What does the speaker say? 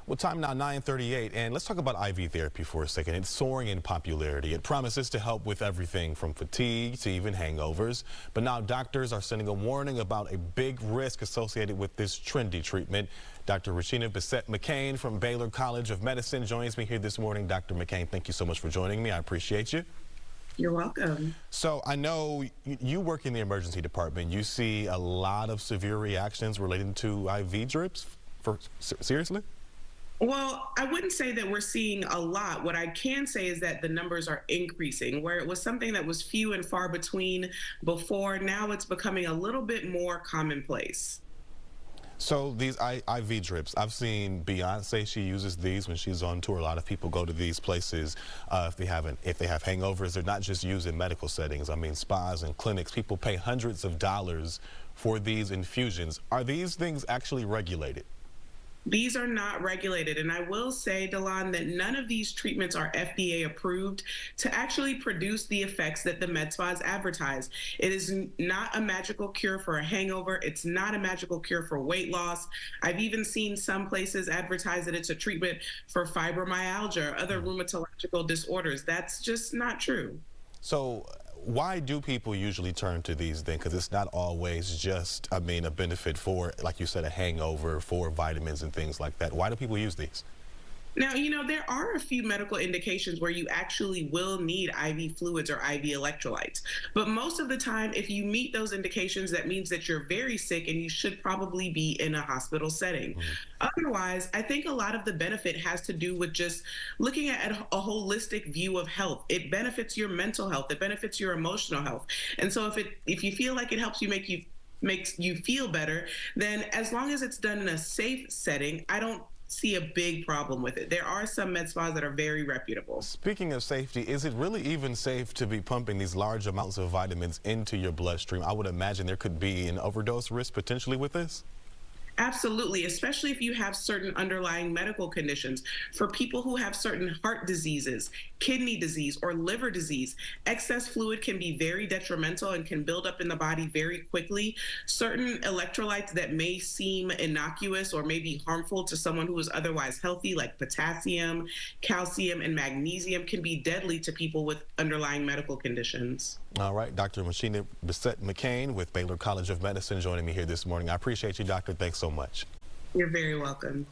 Well, time now 9:38, and let's talk about IV therapy for a second. It's soaring in popularity. It promises to help with everything from fatigue to even hangovers. But now doctors are sending a warning about a big risk associated with this trendy treatment. Dr. Regina Bessette McCain from Baylor College of Medicine joins me here this morning. Dr. McCain, thank you so much for joining me. I appreciate you. You're welcome. So I know you work in the emergency department. You see a lot of severe reactions relating to IV drips. Seriously? Well, I wouldn't say that we're seeing a lot. What I can say is that the numbers are increasing. Where it was something that was few and far between before, now it's becoming a little bit more commonplace. So these IV drips, I've seen Beyonce, she uses these when she's on tour. A lot of people go to these places if they have hangovers. They're not just used in medical settings. I mean, spas and clinics, people pay hundreds of dollars for these infusions. Are these things actually regulated? These are not regulated, and I will say, Delon, that none of these treatments are FDA approved to actually produce the effects that the med spas advertise. It is not a magical cure for a hangover. It's not a magical cure for weight loss. I've even seen some places advertise that it's a treatment for fibromyalgia or other rheumatological disorders. That's just not true. So why do people usually turn to these then? Because it's not always just, a benefit for, like you said, a hangover, for vitamins and things like that. Why do people use these? Now, there are a few medical indications where you actually will need IV fluids or IV electrolytes. But most of the time, if you meet those indications, that means that you're very sick and you should probably be in a hospital setting. Otherwise, I think a lot of the benefit has to do with just looking at a holistic view of health. It benefits your mental health. It benefits your emotional health. And so if you feel like it helps you makes you feel better, then as long as it's done in a safe setting, I don't see a big problem with it. There are some med spas that are very reputable. Speaking of safety, is it really even safe to be pumping these large amounts of vitamins into your bloodstream? I would imagine there could be an overdose risk potentially with this. Absolutely, especially if you have certain underlying medical conditions. For people who have certain heart diseases, kidney disease, or liver disease, excess fluid can be very detrimental and can build up in the body very quickly. Certain electrolytes that may seem innocuous or may be harmful to someone who is otherwise healthy, like potassium, calcium, and magnesium, can be deadly to people with underlying medical conditions. All right, Dr. Regina Bessette McCain with Baylor College of Medicine joining me here this morning. I appreciate you, doctor. Thanks so much. You're very welcome.